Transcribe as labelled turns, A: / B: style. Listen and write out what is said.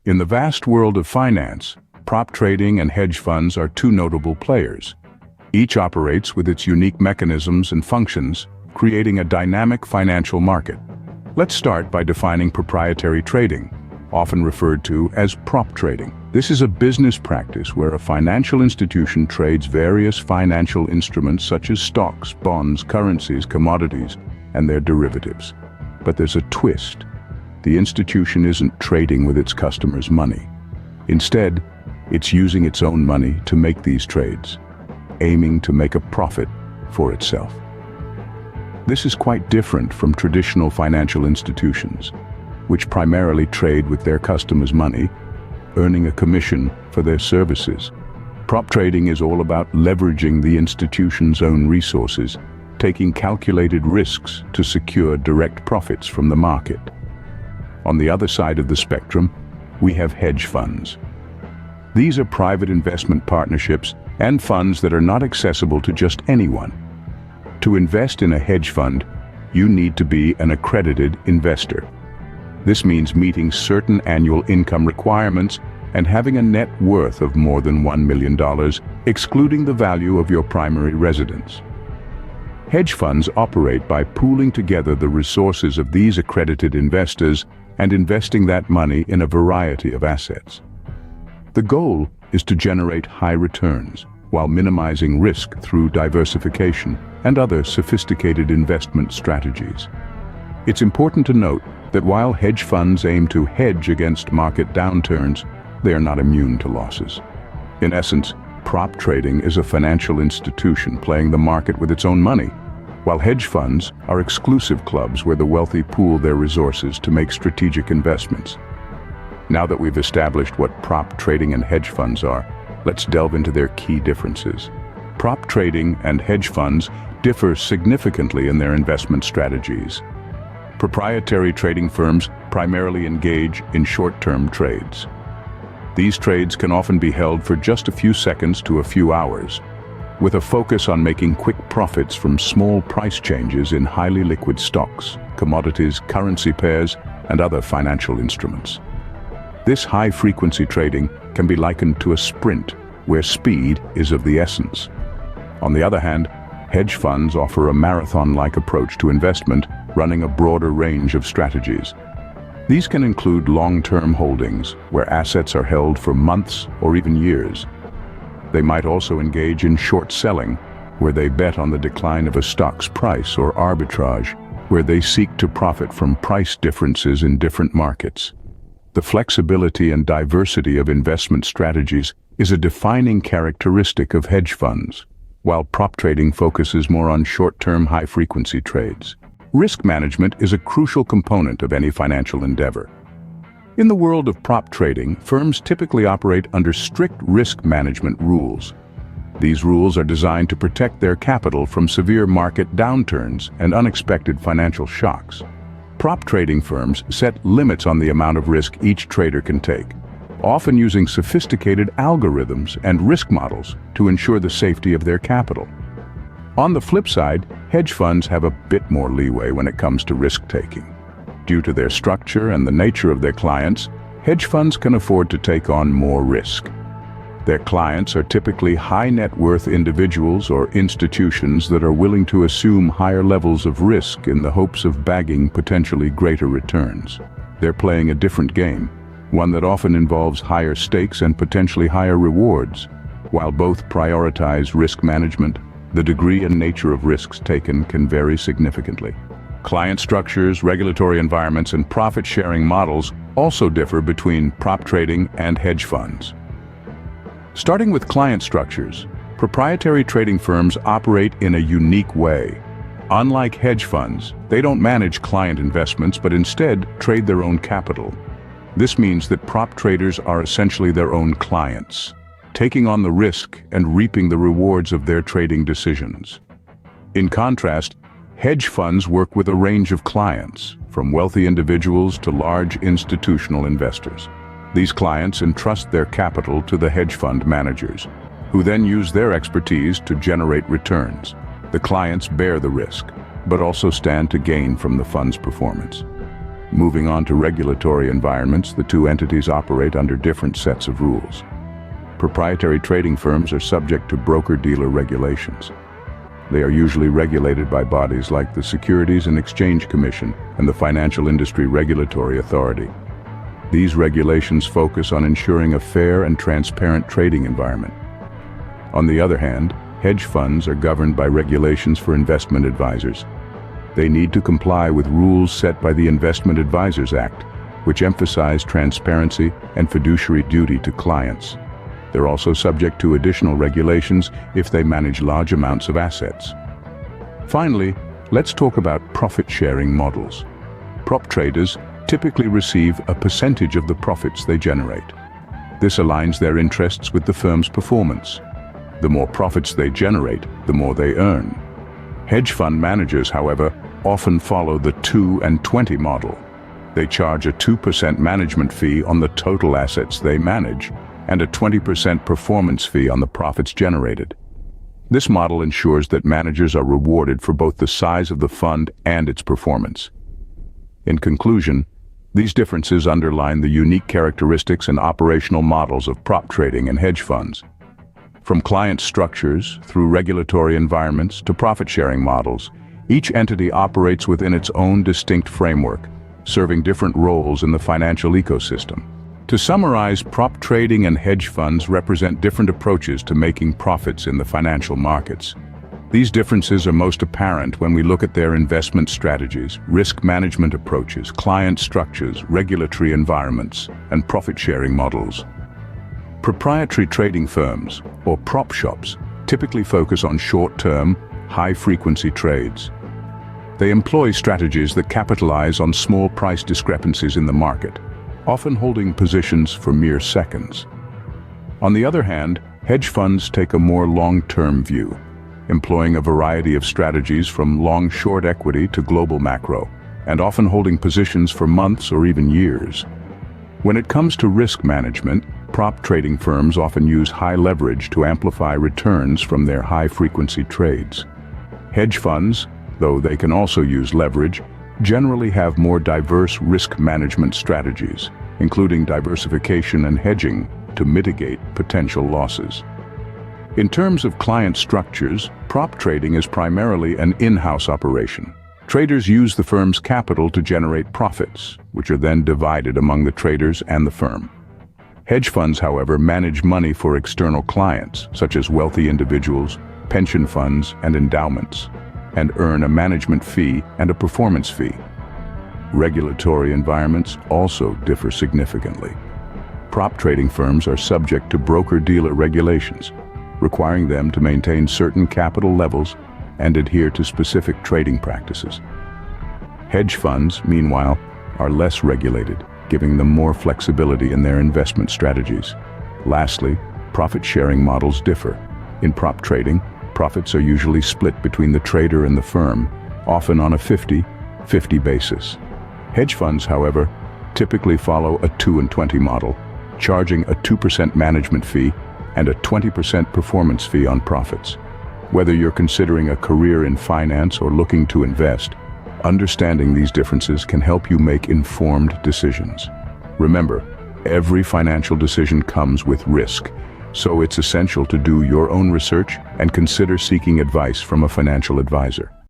A: In the vast world of finance, prop trading and hedge funds are two notable players. Each operates with its unique mechanisms and functions, creating a dynamic financial market. Let's start by defining proprietary trading, often referred to as prop trading. This is a business practice where a financial institution trades various financial instruments such as stocks, bonds, currencies, commodities, and their derivatives. But there's a twist. The institution isn't trading with its customers' money. Instead, it's using its own money to make these trades, aiming to make a profit for itself. This is quite different from traditional financial institutions, which primarily trade with their customers' money, earning a commission for their services. Prop trading is all about leveraging the institution's own resources, taking calculated risks to secure direct profits from the market. On the other side of the spectrum, we have hedge funds. These are private investment partnerships and funds that are not accessible to just anyone. To invest in a hedge fund, you need to be an accredited investor. This means meeting certain annual income requirements and having a net worth of more than $1 million, excluding the value of your primary residence. Hedge funds operate by pooling together the resources of these accredited investors and investing that money in a variety of assets. The goal is to generate high returns while minimizing risk through diversification and other sophisticated investment strategies. It's important to note that while hedge funds aim to hedge against market downturns, they are not immune to losses. In essence, prop trading is a financial institution playing the market with its own money, while hedge funds are exclusive clubs where the wealthy pool their resources to make strategic investments. Now that we've established what prop trading and hedge funds are, let's delve into their key differences. Prop trading and hedge funds differ significantly in their investment strategies. Proprietary trading firms primarily engage in short-term trades. These trades can often be held for just a few seconds to a few hours, with a focus on making quick profits from small price changes in highly liquid stocks, commodities, currency pairs, and other financial instruments. This high-frequency trading can be likened to a sprint, where speed is of the essence. On the other hand, hedge funds offer a marathon-like approach to investment, running a broader range of strategies. These can include long-term holdings, where assets are held for months or even years. They might also engage in short selling, where they bet on the decline of a stock's price, or arbitrage, where they seek to profit from price differences in different markets. The flexibility and diversity of investment strategies is a defining characteristic of hedge funds, while prop trading focuses more on short-term, high-frequency trades. Risk management is a crucial component of any financial endeavor. In the world of prop trading, firms typically operate under strict risk management rules. These rules are designed to protect their capital from severe market downturns and unexpected financial shocks. Prop trading firms set limits on the amount of risk each trader can take, often using sophisticated algorithms and risk models to ensure the safety of their capital. On the flip side, hedge funds have a bit more leeway when it comes to risk-taking. Due to their structure and the nature of their clients, hedge funds can afford to take on more risk. Their clients are typically high-net-worth individuals or institutions that are willing to assume higher levels of risk in the hopes of bagging potentially greater returns. They're playing a different game, one that often involves higher stakes and potentially higher rewards. While both prioritize risk management, the degree and nature of risks taken can vary significantly. Client structures, regulatory environments, and profit-sharing models also differ between prop trading and hedge funds. Starting with client structures, proprietary trading firms operate in a unique way. Unlike hedge funds, they don't manage client investments but instead trade their own capital. This means that prop traders are essentially their own clients, taking on the risk and reaping the rewards of their trading decisions. In contrast, hedge funds work with a range of clients, from wealthy individuals to large institutional investors. These clients entrust their capital to the hedge fund managers, who then use their expertise to generate returns. The clients bear the risk, but also stand to gain from the fund's performance. Moving on to regulatory environments, the two entities operate under different sets of rules. Proprietary trading firms are subject to broker-dealer regulations. They are usually regulated by bodies like the Securities and Exchange Commission and the Financial Industry Regulatory Authority. These regulations focus on ensuring a fair and transparent trading environment. On the other hand, hedge funds are governed by regulations for investment advisors. They need to comply with rules set by the Investment Advisors Act, which emphasize transparency and fiduciary duty to clients. They're also subject to additional regulations if they manage large amounts of assets. Finally, let's talk about profit-sharing models. Prop traders typically receive a percentage of the profits they generate. This aligns their interests with the firm's performance. The more profits they generate, the more they earn. Hedge fund managers, however, often follow the 2 and 20 model. They charge a 2% management fee on the total assets they manage and a 20% performance fee on the profits generated. This model ensures that managers are rewarded for both the size of the fund and its performance. In conclusion, these differences underline the unique characteristics and operational models of prop trading and hedge funds. From client structures, through regulatory environments, to profit-sharing models, each entity operates within its own distinct framework, serving different roles in the financial ecosystem. To summarize, prop trading and hedge funds represent different approaches to making profits in the financial markets. These differences are most apparent when we look at their investment strategies, risk management approaches, client structures, regulatory environments, and profit-sharing models. Proprietary trading firms, or prop shops, typically focus on short-term, high-frequency trades. They employ strategies that capitalize on small price discrepancies in the market, often holding positions for mere seconds. On the other hand, hedge funds take a more long-term view, employing a variety of strategies from long-short equity to global macro, and often holding positions for months or even years. When it comes to risk management, prop trading firms often use high leverage to amplify returns from their high-frequency trades. Hedge funds, though they can also use leverage, generally have more diverse risk management strategies, including diversification and hedging to mitigate potential losses. In terms of client structures, prop trading is primarily an in-house operation. Traders use the firm's capital to generate profits, which are then divided among the traders and the firm. Hedge funds, however, manage money for external clients, such as wealthy individuals, pension funds, and endowments, and earn a management fee and a performance fee. Regulatory environments also differ significantly. Prop trading firms are subject to broker-dealer regulations, requiring them to maintain certain capital levels and adhere to specific trading practices. Hedge funds, meanwhile, are less regulated, giving them more flexibility in their investment strategies. Lastly, profit-sharing models differ. In prop trading, profits are usually split between the trader and the firm, often on a 50-50 basis. Hedge funds, however, typically follow a 2 and 20 model, charging a 2% management fee and a 20% performance fee on profits. Whether you're considering a career in finance or looking to invest, understanding these differences can help you make informed decisions. Remember, every financial decision comes with risk, so it's essential to do your own research and consider seeking advice from a financial advisor.